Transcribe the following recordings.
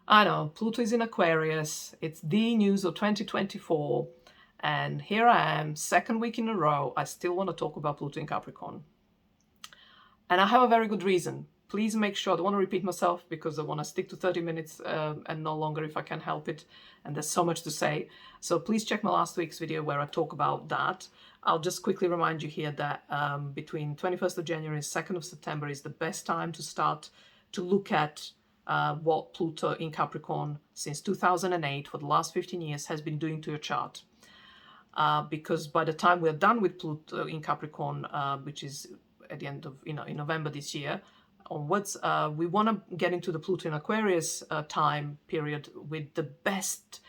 I know, Pluto is in Aquarius. It's the news of 2024. And here I am, second week in a row. I still want to talk about Pluto in Capricorn. And I have a very good reason. Please make sure, I don't want to repeat myself because I want to stick to 30 minutes and no longer if I can help it. And there's so much to say. So please check my last week's video where I talk about that. I'll just quickly remind you here that between 21st of January and 2nd of September is the best time to start to look at what Pluto in Capricorn since 2008 for the last 15 years has been doing to your chart. Because by the time we're done with Pluto in Capricorn, which is at the end of, in November this year onwards, we want to get into the Pluto in Aquarius time period with the best,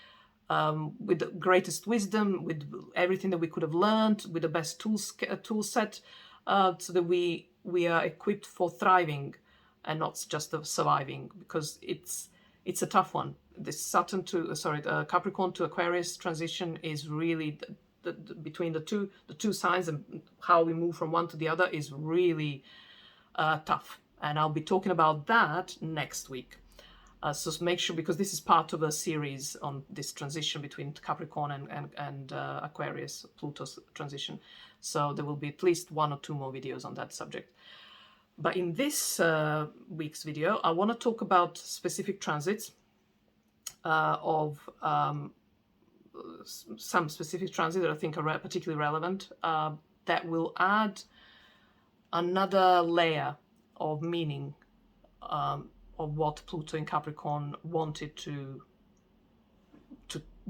with the greatest wisdom, with everything that we could have learned, with the best tool set, so that we are equipped for thriving and not just surviving, because it's a tough one. This Saturn to the Capricorn to Aquarius transition is really between the two signs, and how we move from one to the other is really tough. And I'll be talking about that next week. So make sure, because this is part of a series on this transition between Capricorn and Aquarius, Pluto's transition. So there will be at least 1 or 2 more videos on that subject. But in this week's video, I want to talk about specific transits of some specific transits that I think are particularly relevant, that will add another layer of meaning of what Pluto in Capricorn wanted to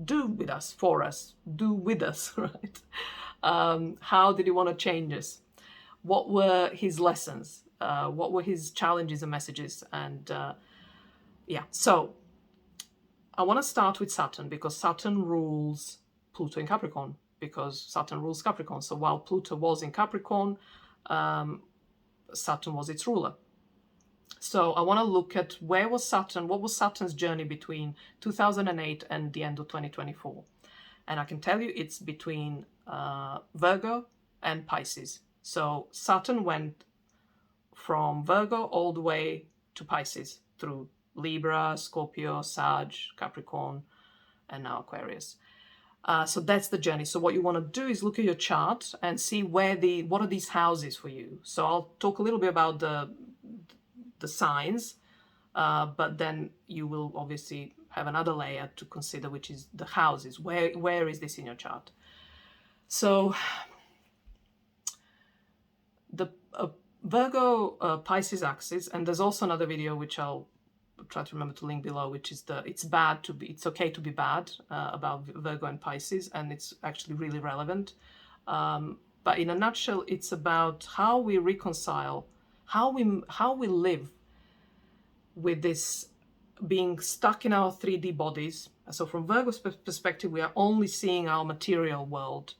do with us, for us, do with us, right? How did he want to change us? What were his lessons? What were his challenges and messages? And yeah, so I want to start with Saturn, because Saturn rules Pluto in Capricorn, because Saturn rules Capricorn. So while Pluto was in Capricorn, Saturn was its ruler. So I want to look at where was Saturn, what was Saturn's journey between 2008 and the end of 2024. And I can tell you it's between Virgo and Pisces. So Saturn went from Virgo all the way to Pisces through Libra, Scorpio, Sag, Capricorn, and now Aquarius. So that's the journey. So what you want to do is look at your chart and see what are these houses for you. So I'll talk a little bit about the signs, but then you will obviously have another layer to consider, which is the houses. Where is this in your chart? So the Virgo Pisces axis, and there's also another video which I'll try to remember to link below, which is it's okay to be bad, about Virgo and Pisces, and it's actually really relevant. But in a nutshell, it's about how we reconcile, how we live with this being stuck in our 3D bodies. So from Virgo's perspective, we are only seeing our material world,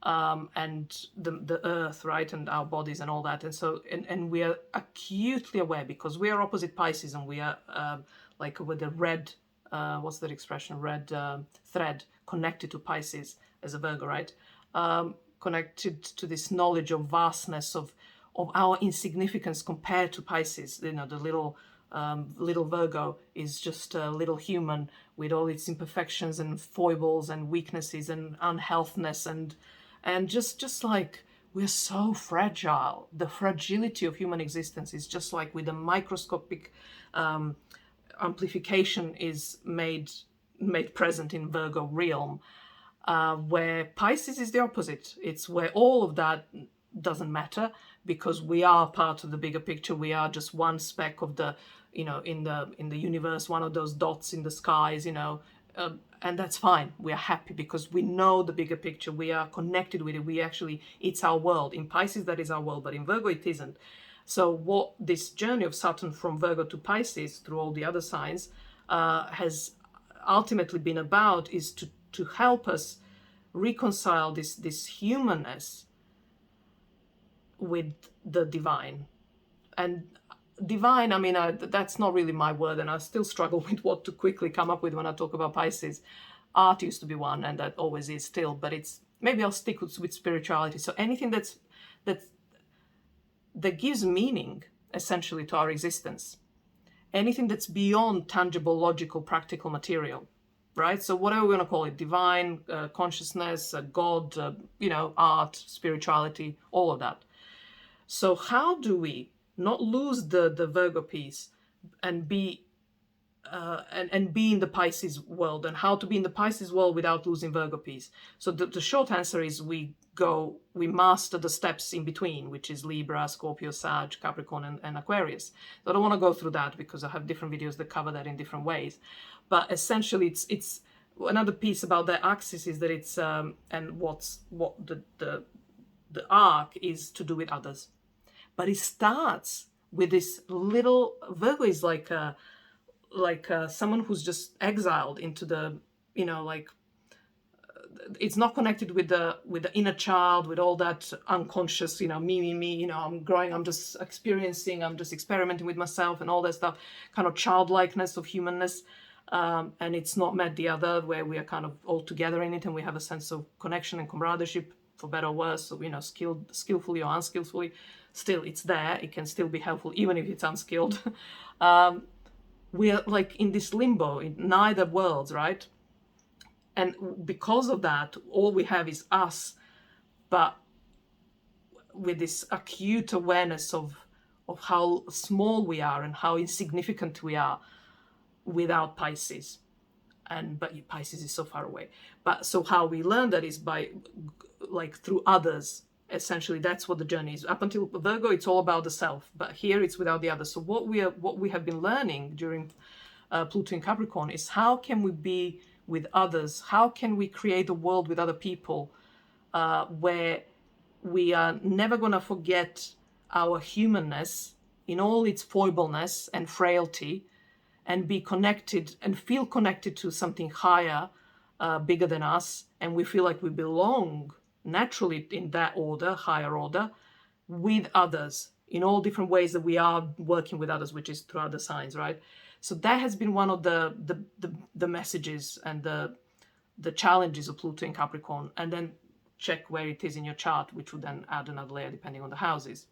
and the earth, right, and our bodies and all that. And so and we are acutely aware, because we are opposite Pisces, and we are like with the red, what's that expression, red thread connected to Pisces as a Virgo, right? Connected to this knowledge of vastness, of our insignificance compared to Pisces. You know, the little Virgo is just a little human with all its imperfections and foibles and weaknesses and unhealthiness, and just like we're so fragile. The fragility of human existence is just like with a microscopic amplification is made present in Virgo realm, where Pisces is the opposite. It's where all of that doesn't matter, because we are part of the bigger picture. We are just one speck of the, in the universe, one of those dots in the skies, and that's fine. We are happy because we know the bigger picture. We are connected with it. It's our world. In Pisces, that is our world, but in Virgo, it isn't. So what this journey of Saturn from Virgo to Pisces through all the other signs has ultimately been about is to help us reconcile this humanness with the divine. And divine, I mean, that's not really my word, and I still struggle with what to quickly come up with when I talk about Pisces. Art used to be one, and that always is still, but maybe I'll stick with spirituality. So anything that gives meaning essentially to our existence, anything that's beyond tangible, logical, practical material, right? So whatever we're going to call it, divine, consciousness, God, art, spirituality, all of that. So how do we not lose the Virgo piece and be and be in the Pisces world, and how to be in the Pisces world without losing Virgo piece? So the short answer is we master the steps in between, which is Libra, Scorpio, Sag, Capricorn, and Aquarius. So I don't want to go through that because I have different videos that cover that in different ways. But essentially, it's another piece about the axis is that it's and what the arc is to do with others. But it starts with this little Virgo is like someone who's just exiled into the, it's not connected with the inner child, with all that unconscious, me, I'm growing, I'm just experiencing, I'm just experimenting with myself and all that stuff, kind of childlikeness of humanness. And it's not met the other, where we are kind of all together in it and we have a sense of connection and comradeship, for better or worse. So, skillfully or unskillfully, still it's there. It can still be helpful, even if it's unskilled. We are like in this limbo in neither worlds, right? And because of that, all we have is us, but with this acute awareness of how small we are and how insignificant we are without Pisces. But Pisces is so far away. But so how we learn that is by through others. Essentially, that's what the journey is. Up until Virgo, it's all about the self, but here it's without the other. So what we have been learning during Pluto in Capricorn is how can we be with others? How can we create a world with other people where we are never going to forget our humanness in all its foibleness and frailty, and be connected and feel connected to something higher, bigger than us, and we feel like we belong naturally in that order, higher order, with others in all different ways that we are working with others, which is through other signs, right? So that has been one of the messages and the challenges of Pluto in Capricorn. And then check where it is in your chart, which would then add another layer depending on the houses.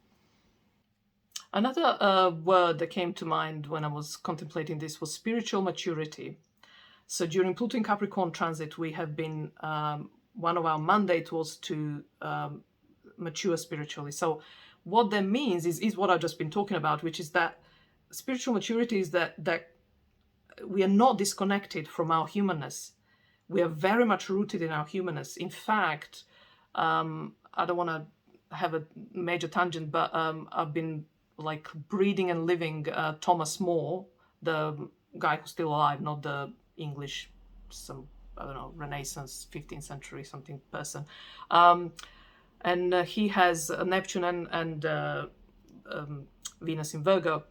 Another word that came to mind when I was contemplating this was spiritual maturity. So during Pluto in Capricorn transit, we have been, one of our mandate was to mature spiritually. So what that means is what I've just been talking about, which is that spiritual maturity is that we are not disconnected from our humanness. We are very much rooted in our humanness. In fact, I don't want to have a major tangent, but I've been like breathing and living Thomas More, the guy who's still alive, not the English, some, I don't know, Renaissance, 15th century something person. And he has Neptune and Venus in Virgo.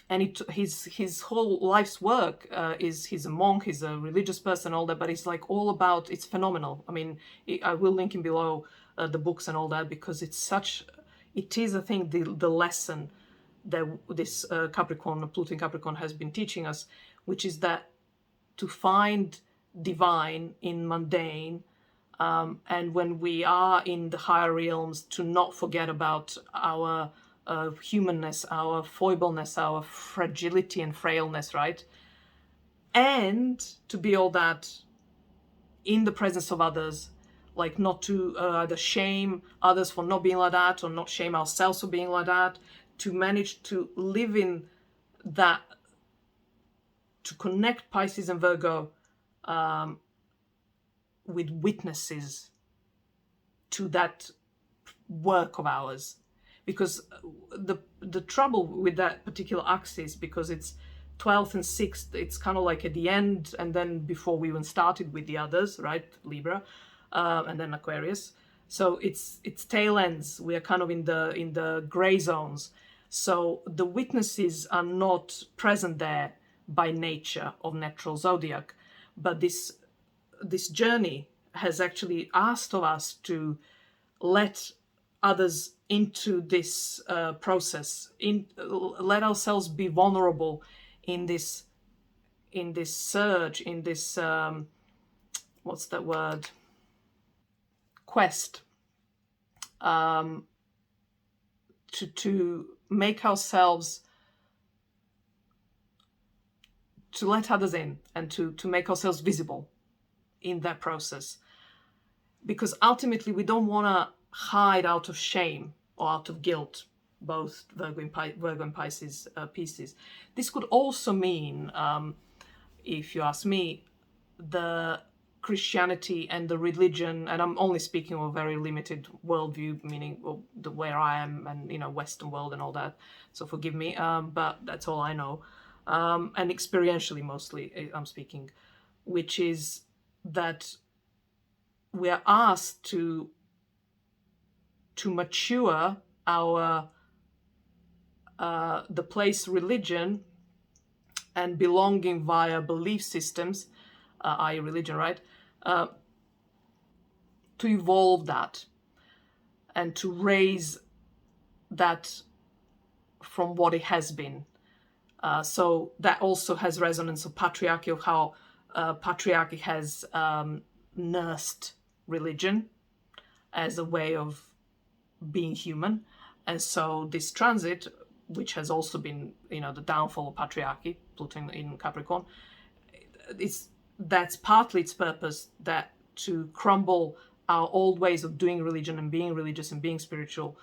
And his whole life's work is, he's a monk, he's a religious person, all that, but it's like all about, it's phenomenal. I mean, I will link in below the books and all that, because it is, I think, the lesson that this Capricorn, Pluto in Capricorn has been teaching us, which is that to find divine in mundane, and when we are in the higher realms, to not forget about our humanness, our foibleness, our fragility and frailness, right? And to be all that in the presence of others, like not to either shame others for not being like that, or not shame ourselves for being like that, to manage to live in that, to connect Pisces and Virgo with witnesses to that work of ours. Because the trouble with that particular axis, because it's 12th and 6th, it's kind of like at the end, and then before we even started with the others, right? Libra, and then Aquarius. So it's tail ends. We are kind of in the gray zones. So the witnesses are not present there by nature of natural zodiac, but this journey has actually asked of us to let others into this process, let ourselves be vulnerable in this surge, in this what's that word, quest, to make ourselves let others in and to make ourselves visible in that process. Because ultimately we don't want to hide out of shame or out of guilt, both Virgo and Pisces pieces. This could also mean, if you ask me, the Christianity and the religion, and I'm only speaking of a very limited worldview, meaning where I am and, Western world and all that. So forgive me, but that's all I know. And experientially mostly I'm speaking, which is that we are asked to mature our the place religion and belonging via belief systems, i.e. religion, right? To evolve that and to raise that from what it has been. So that also has resonance of patriarchy, of how patriarchy has nursed religion as a way of being human. And so this transit, which has also been, the downfall of patriarchy, Pluto in Capricorn, that's partly its purpose, that to crumble our old ways of doing religion and being religious and being spiritual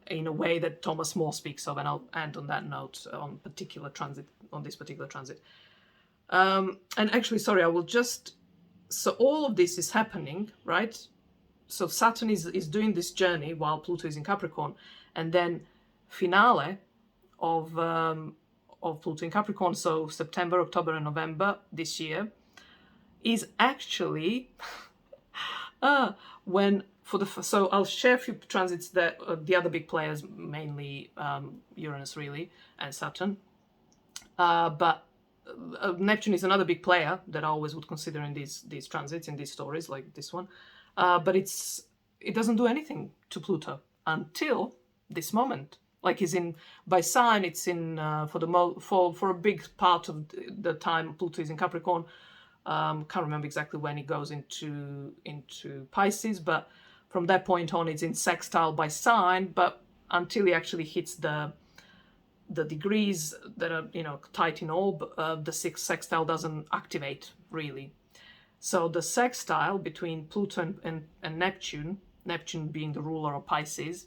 in a way that Thomas More speaks of. And I'll end on that note on this particular transit. And actually, sorry, I will just, so all of this is happening, right? So Saturn is doing this journey while Pluto is in Capricorn, and then finale of Pluto in Capricorn, so September, October, and November this year, is actually so I'll share a few transits that the other big players, mainly Uranus really and Saturn, but Neptune is another big player that I always would consider in these transits, in these stories like this one. But it doesn't do anything to Pluto until this moment. Like it's in by sign, it's in for a big part of the time Pluto is in Capricorn. Can't remember exactly when it goes into Pisces, but from that point on, it's in sextile by sign. But until it actually hits the degrees that are tight in orb, the sixth sextile doesn't activate really. So the sextile between Pluto and Neptune being the ruler of Pisces,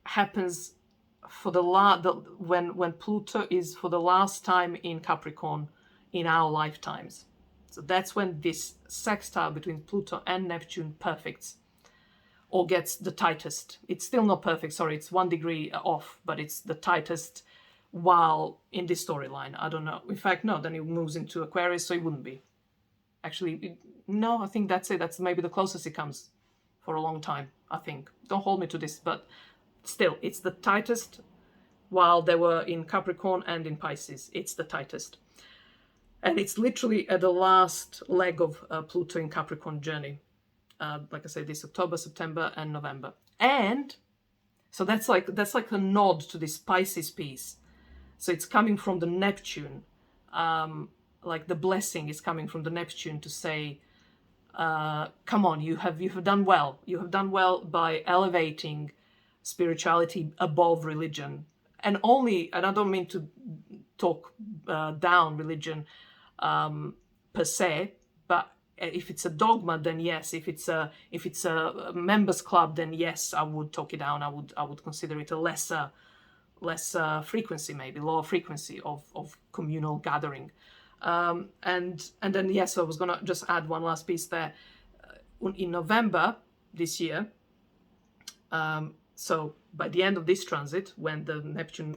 happens for when Pluto is for the last time in Capricorn in our lifetimes. So that's when this sextile between Pluto and Neptune perfects, or gets the tightest. It's still not perfect, sorry, it's 1 degree off, but it's the tightest while in this storyline. I don't know. In fact, no, then it moves into Aquarius, so it wouldn't be. Actually, no, I think that's it. That's maybe the closest it comes for a long time, I think. Don't hold me to this, but still, it's the tightest while they were in Capricorn and in Pisces. It's the tightest. And it's literally at the last leg of Pluto in Capricorn journey. Like I said, this October, September, and November. And so that's like a nod to this Pisces piece. So it's coming from the Neptune. Like the blessing is coming from the Neptune to say, come on, you have done well. You have done well by elevating spirituality above religion. And I don't mean to talk down religion per se, but if it's a dogma, then yes. If it's a members club, then yes, I would talk it down. I would consider it a lesser frequency, maybe lower frequency of communal gathering. And then yes, I was gonna just add one last piece there. In November this year, so by the end of this transit, when the Neptune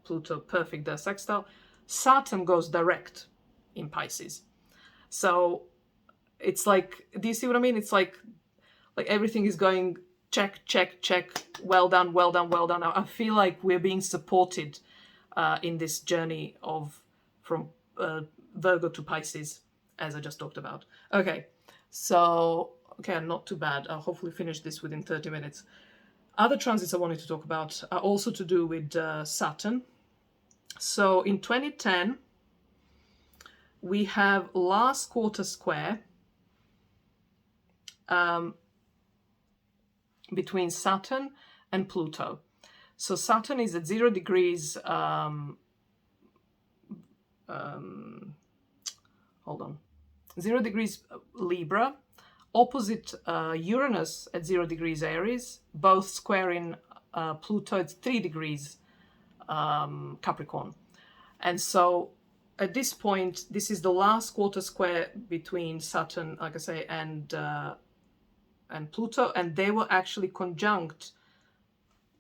Pluto perfect the sextile, Saturn goes direct in Pisces. So it's like, do you see what I mean? It's like everything is going check, check, check. Well done, well done, well done. I feel like we're being supported in this journey from Virgo to Pisces, as I just talked about. Okay, so not too bad. I'll hopefully finish this within 30 minutes. Other transits I wanted to talk about are also to do with Saturn. So in 2010, we have last quarter square between Saturn and Pluto. So Saturn is at 0 degrees hold on, 0 degrees Libra, opposite Uranus at 0 degrees Aries, both squaring Pluto at 3 degrees Capricorn. And so at this point, this is the last quarter square between Saturn, like I say, and Pluto, and they were actually conjunct.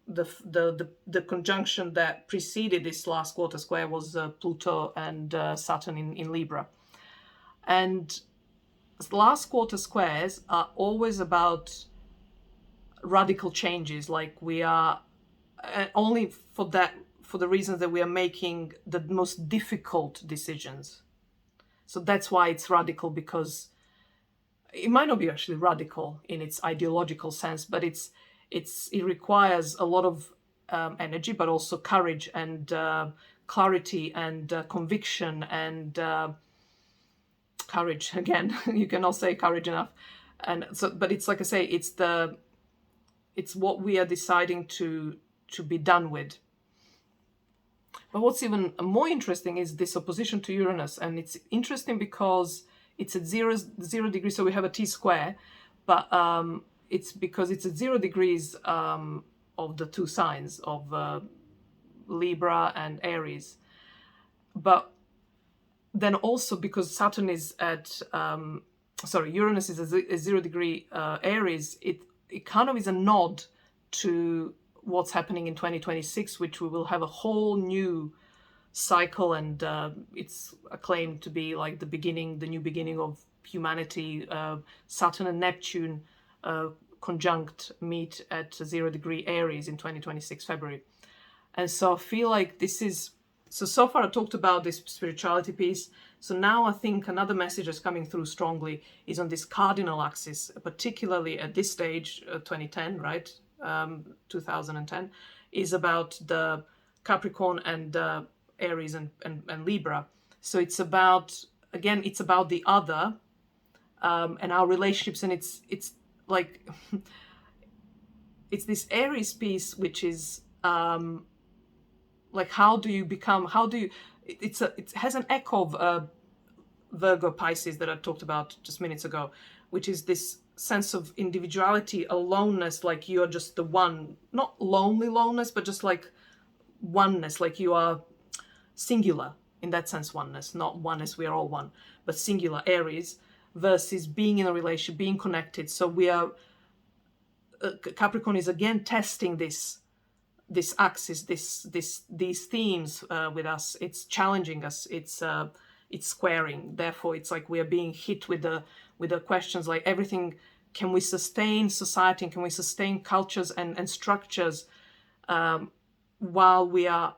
The conjunction that preceded this last quarter square was Pluto and Saturn in Libra. And last quarter squares are always about radical changes, like we are only for the reasons that we are making the most difficult decisions. So that's why it's radical, because it might not be actually radical in its ideological sense, but it requires a lot of energy, but also courage and clarity and conviction and courage. Again, you cannot say courage enough. And so, but it's like I say, it's what we are deciding to be done with. But what's even more interesting is this opposition to Uranus, and it's interesting because it's at 0 degrees, so we have a T-square, but it's because it's at 0 degrees of the two signs of Libra and Aries. But then also because Saturn is at, Uranus is a 0 degree Aries, it kind of is a nod to what's happening in 2026, which we will have a whole new cycle, and it's acclaimed to be like the new beginning of humanity. Saturn and Neptune conjunct meet at 0 degree Aries in 2026 February. And so I feel like this is, so far I talked about this spirituality piece. So now I think another message that's coming through strongly is on this cardinal axis, particularly at this stage, 2010, right? 2010, is about the Capricorn and Aries and Libra. So it's about, again, it's about the other and our relationships, and it's like it's this Aries piece, which is like it has an echo of Virgo Pisces that I talked about just minutes ago, which is this sense of individuality, aloneness, like you're just the one, not lonely loneness, but just like oneness, like you are singular in that sense, oneness, not oneness, we are all one, but singular, Aries, versus being in a relationship, being connected. So we are, Capricorn is again testing this axis, these themes with us. It's challenging us. It's squaring. Therefore, it's like we are being hit with the questions like everything. Can we sustain society? And can we sustain cultures and structures while we are,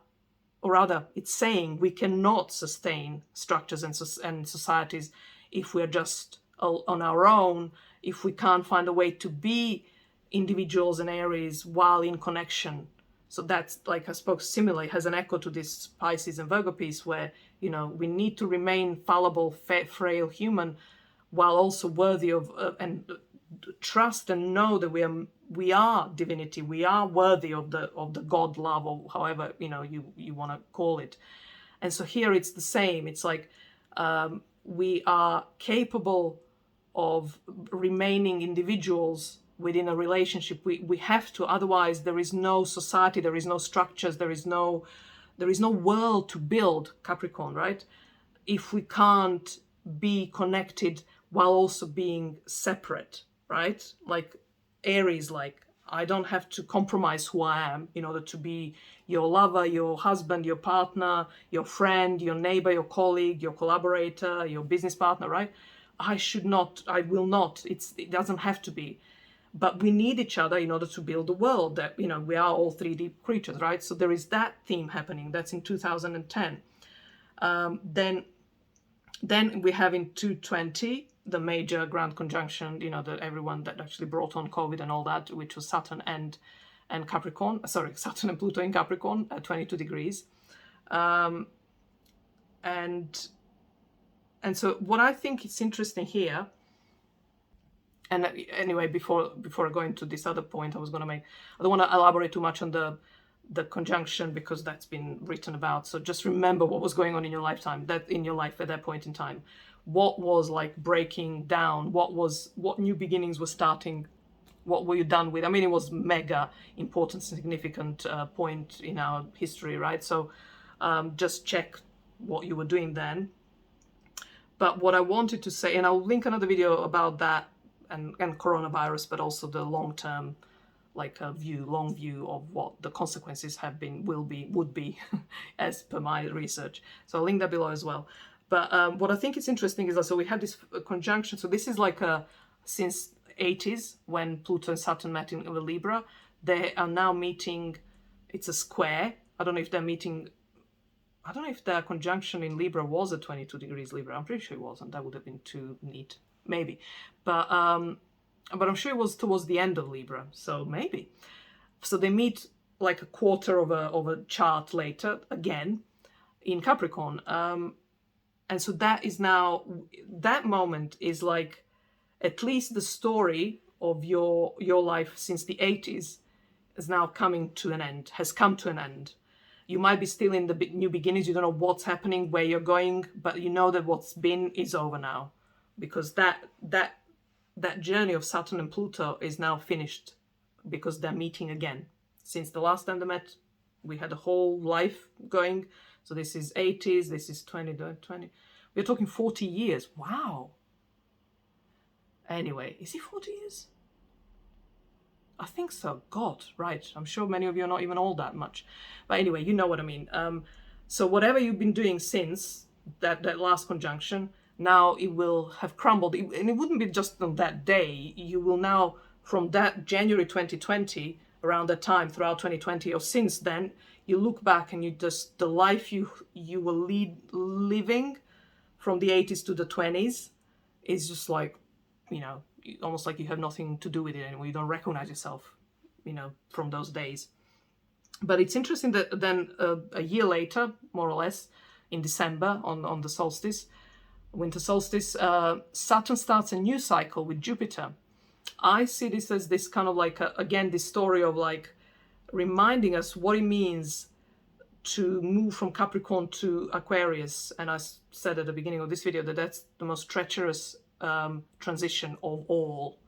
or rather, it's saying we cannot sustain structures and societies if we're just on our own, if we can't find a way to be individuals and Aries while in connection. So that's, like I spoke, similarly has an echo to this Pisces and Virgo piece where, you know, we need to remain fallible, frail human while also worthy of and trust and know that we are divinity, we are worthy of the God love, or however, you know, you want to call it. And so here it's the same. It's like we are capable of remaining individuals within a relationship. We have to, otherwise there is no society, there is no structures, there is no world to build, Capricorn, right? If we can't be connected while also being separate, right? Like Aries, like I don't have to compromise who I am in order to be your lover, your husband, your partner, your friend, your neighbor, your colleague, your collaborator, your business partner, right? I will not, it doesn't have to be. But we need each other in order to build a world that, you know, we are all 3D creatures, right? So there is that theme happening. That's in 2010. Then we have in 220, the major grand conjunction, you know, everyone that actually brought on COVID and all that, which was Saturn and Capricorn, Saturn and Pluto in Capricorn at 22 degrees. And so what I think is interesting here, and anyway, before I go into this other point I was going to make, I don't want to elaborate too much on the conjunction because that's been written about. So just remember what was going on in your lifetime, that in your life at that point in time. What was like breaking down? What new beginnings were starting? What were you done with? I mean, it was mega important, significant point in our history, right? So just check what you were doing then. But what I wanted to say, and I'll link another video about that and coronavirus, but also the long-term like a long view of what the consequences have been, would be, as per my research. So I'll link that below as well. But what I think is interesting is that, so we have this conjunction. So this is like since 80s when Pluto and Saturn met in Libra. They are now meeting, it's a square. I don't know if they're meeting, I don't know if their conjunction in Libra was at 22 degrees Libra. I'm pretty sure it wasn't. That would have been too neat, maybe. But I'm sure it was towards the end of Libra, so maybe. So they meet like a quarter of a chart later, again, in Capricorn. And so that is now, that moment is like at least the story of your life since the 80s is now coming to an end, has come to an end. You might be still in the new beginnings, you don't know what's happening, where you're going, but you know that what's been is over now. Because that journey of Saturn and Pluto is now finished because they're meeting again. Since the last time they met, we had a whole life going. So this is 80s, this is 20. We're talking 40 years. Wow. Anyway, is it 40 years? I think so. God, right. I'm sure many of you are not even all that much. But anyway, you know what I mean. So whatever you've been doing since that last conjunction, now it will have crumbled. And it wouldn't be just on that day. You will now, from that January 2020, around that time, throughout 2020, or since then, you look back and you just, the life you were living from the 80s to the 20s is just like, you know, almost like you have nothing to do with it anymore. You don't recognize yourself, you know, from those days. But it's interesting that then a year later, more or less, in December, on the solstice, winter solstice, Saturn starts a new cycle with Jupiter. I see this as this kind of like, again, this story of like reminding us what it means to move from Capricorn to Aquarius. And I said at the beginning of this video that that's the most treacherous transition of all.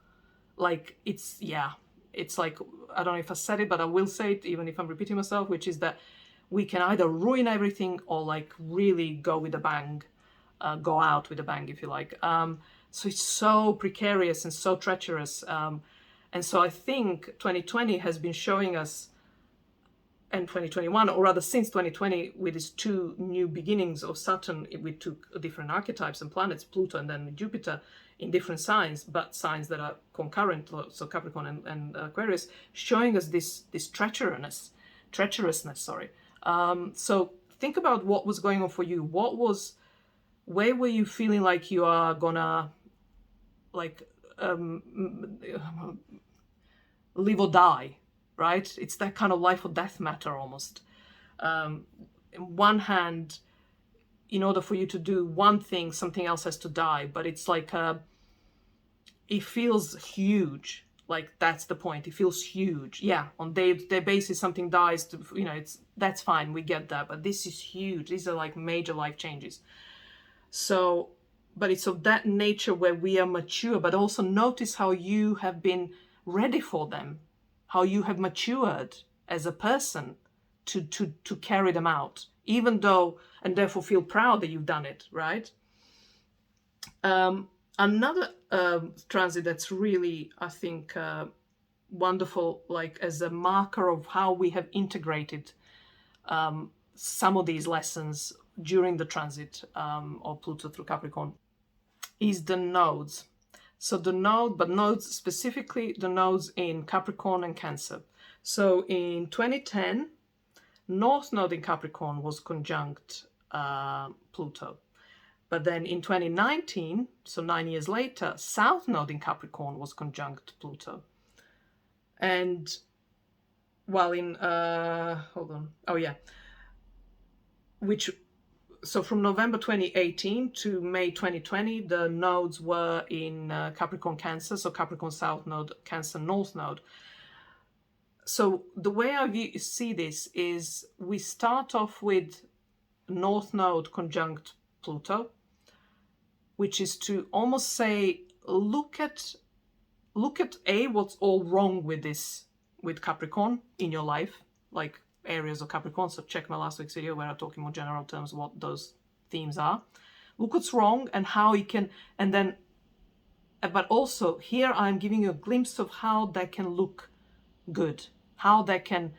Like, it's like, I don't know if I said it, but I will say it even if I'm repeating myself, which is that we can either ruin everything or like really go with a bang, go out with a bang, if you like. So it's so precarious and so treacherous. And so I think 2020 has been showing us, and 2021, or rather since 2020, with these two new beginnings of Saturn, we took different archetypes and planets, Pluto and then Jupiter, in different signs, but signs that are concurrent, so Capricorn and Aquarius, showing us this treacherousness. So think about what was going on for you. Where were you feeling like you are gonna, like, live or die? Right? It's that kind of life or death matter almost. On one hand, in order for you to do one thing, something else has to die, but it's like, it feels huge. Like, that's the point. It feels huge. Yeah, on day-to-day basis, something dies, you know, that's fine, we get that, but this is huge. These are like major life changes. So, but it's of that nature where we are mature, but also notice how you have been ready for them, how you have matured as a person to carry them out, even though, and therefore feel proud that you've done it, right? Another transit that's really, I think, wonderful, like as a marker of how we have integrated some of these lessons during the transit of Pluto through Capricorn, is the nodes. So nodes, specifically the nodes in Capricorn and Cancer. So in 2010, North Node in Capricorn was conjunct Pluto. But then in 2019, so 9 years later, South Node in Capricorn was conjunct Pluto. And while in, so from November 2018 to May 2020, the nodes were in Capricorn Cancer, so Capricorn South Node, Cancer North Node. So the way I see this is we start off with North Node conjunct Pluto, which is to almost say, look at what's all wrong with this, with Capricorn in your life, like areas of Capricorn. So check my last week's video where I'm talking more general terms what those themes are. Look what's wrong and how you can, and then, but also here I'm giving you a glimpse of how that can look good, how that can,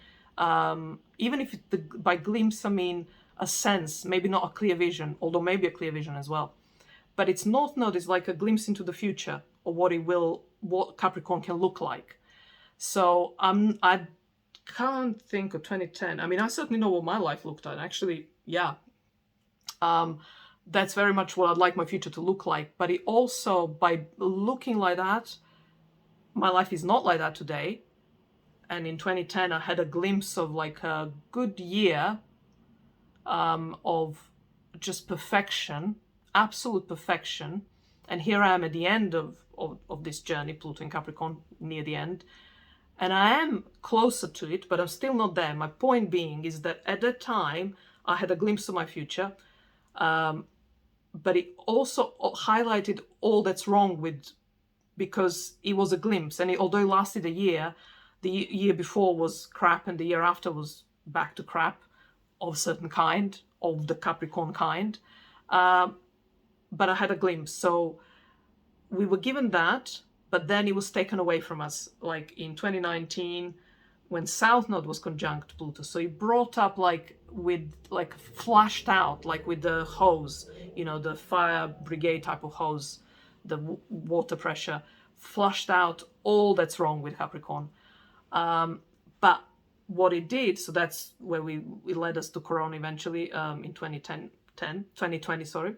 even if by glimpse I mean a sense, maybe not a clear vision, although maybe a clear vision as well. But its North Node is like a glimpse into the future or what Capricorn can look like. So I can't think of 2010. I mean, I certainly know what my life looked like. Actually, yeah, that's very much what I'd like my future to look like. But it also, by looking like that, my life is not like that today. And in 2010, I had a glimpse of like a good year of just perfection, absolute perfection. And here I am at the end of this journey, Pluto in Capricorn, near the end. And I am closer to it, but I'm still not there. My point being is that at that time, I had a glimpse of my future. But it also highlighted all that's wrong with, because it was a glimpse. And although it lasted a year, the year before was crap and the year after was back to crap of a certain kind, of the Capricorn kind. But I had a glimpse. So we were given that, but then it was taken away from us, like in 2019, when South Node was conjunct Pluto. So it brought up flashed out, like with the hose, the fire brigade type of hose, the water pressure, flushed out all that's wrong with Capricorn. But what it did, so that's where it led us to Corona eventually, in 2020, sorry.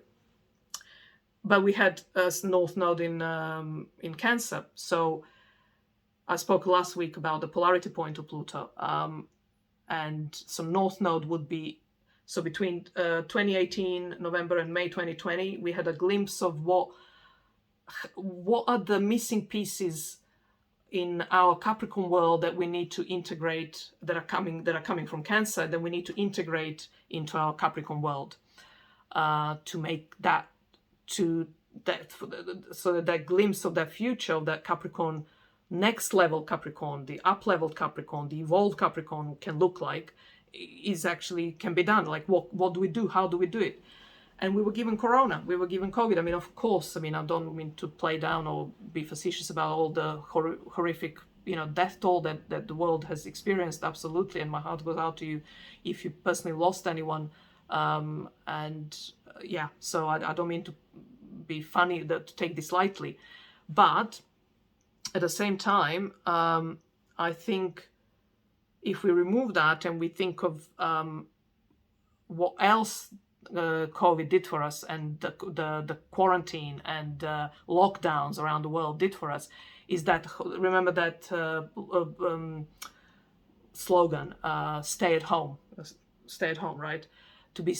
But we had a North Node in Cancer. So I spoke last week about the polarity point of Pluto. And some North Node would be, so between 2018 November and May 2020, we had a glimpse of what are the missing pieces in our Capricorn world that we need to integrate, that are coming from Cancer, that we need to integrate into our Capricorn world, to make that, so that glimpse of that future, of that Capricorn, next level Capricorn, the up leveled Capricorn, the evolved Capricorn can look like, can be done. Like what do we do? How do we do it? And we were given Corona, we were given COVID. I mean, of course, I don't mean to play down or be facetious about all the horrific, death toll that the world has experienced, absolutely. And my heart goes out to you if you personally lost anyone. So I don't mean to be funny, to take this lightly. But at the same time, I think if we remove that and we think of what else COVID did for us, and the quarantine and lockdowns around the world did for us, is that, remember that slogan, stay at home, right? To be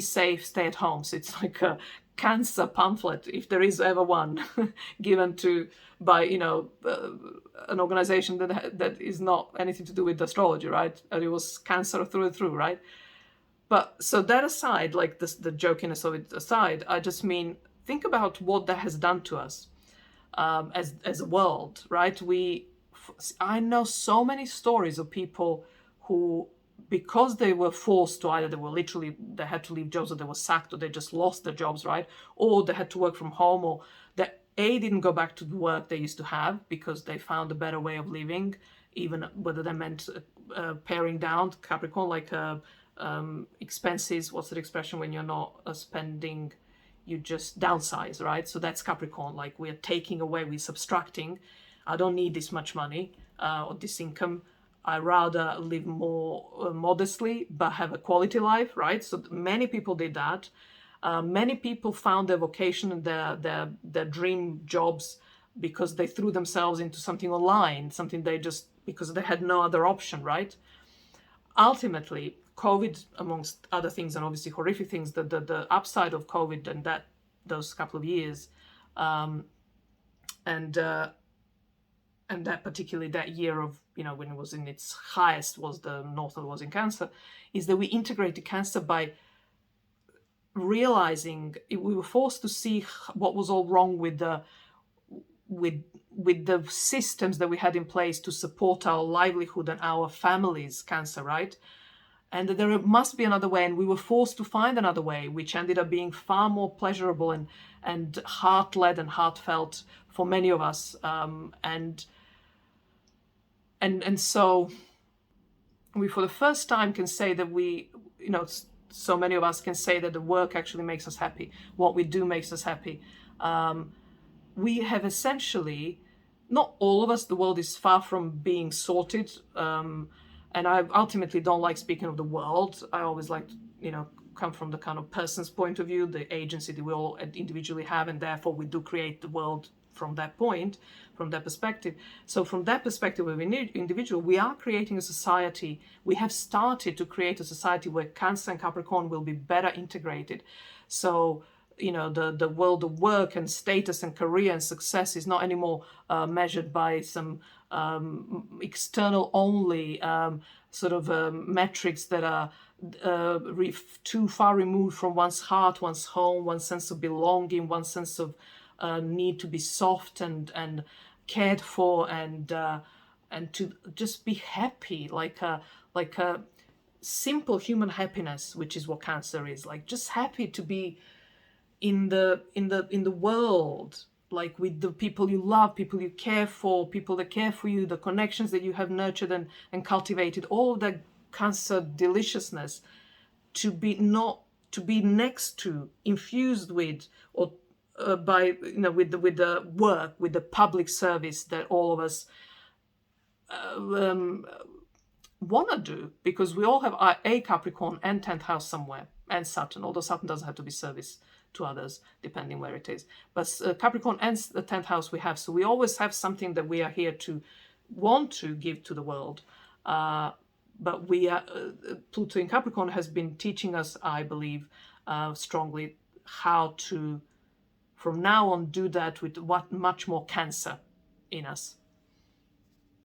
safe, stay at home. So it's like a Cancer pamphlet, if there is ever one, given by an organization that is not anything to do with astrology, right? And it was Cancer through and through, right? But so that aside, like the jokiness of it aside, I just mean, think about what that has done to us as a world, right? I know so many stories of people who, because they were forced to, either they had to leave jobs, or they were sacked, or they just lost their jobs, right? Or they had to work from home, or that didn't go back to the work they used to have because they found a better way of living, even whether that meant paring down Capricorn, like expenses. What's the expression when you're not spending, you just downsize, right? So that's Capricorn, like we're taking away, we're subtracting. I don't need this much money or this income. I rather live more modestly, but have a quality life, right? So many people did that. Many people found their vocation and their dream jobs because they threw themselves into something online, something because they had no other option, right? Ultimately, COVID, amongst other things, and obviously horrific things, the upside of COVID and those couple of years, and that particularly that year of, when it was in its highest, was the North Node was in Cancer, is that we integrated Cancer by realizing we were forced to see what was all wrong with the systems that we had in place to support our livelihood and our families, Cancer, right? And that there must be another way, and we were forced to find another way, which ended up being far more pleasurable and heart-led and heartfelt for many of us. And so we, for the first time, can say that we, so many of us can say that the work actually makes us happy. What we do makes us happy. We have essentially, not all of us, the world is far from being sorted. And I ultimately don't like speaking of the world. I always like to, come from the kind of person's point of view, the agency that we all individually have, and therefore we do create the world from that point, from that perspective. So from that perspective of an individual, we are creating a society. We have started to create a society where Cancer and Capricorn will be better integrated. So, the world of work and status and career and success is not anymore measured by some external only sort of metrics that are too far removed from one's heart, one's home, one's sense of belonging, one's sense of need to be soft and cared for, and to just be happy, like a simple human happiness, which is what Cancer is, like just happy to be in the world, like with the people you love, people you care for, people that care for you, the connections that you have nurtured and cultivated, all of that Cancer deliciousness, to be next to, infused with, or by, with the work, with the public service that all of us want to do, because we all have a Capricorn and 10th house somewhere, and Saturn, although Saturn doesn't have to be service to others, depending where it is. But Capricorn and the 10th house we have. So we always have something that we are here to want to give to the world. But we are, Pluto in Capricorn has been teaching us, I believe, strongly, how to, from now on, do that with much more Cancer in us.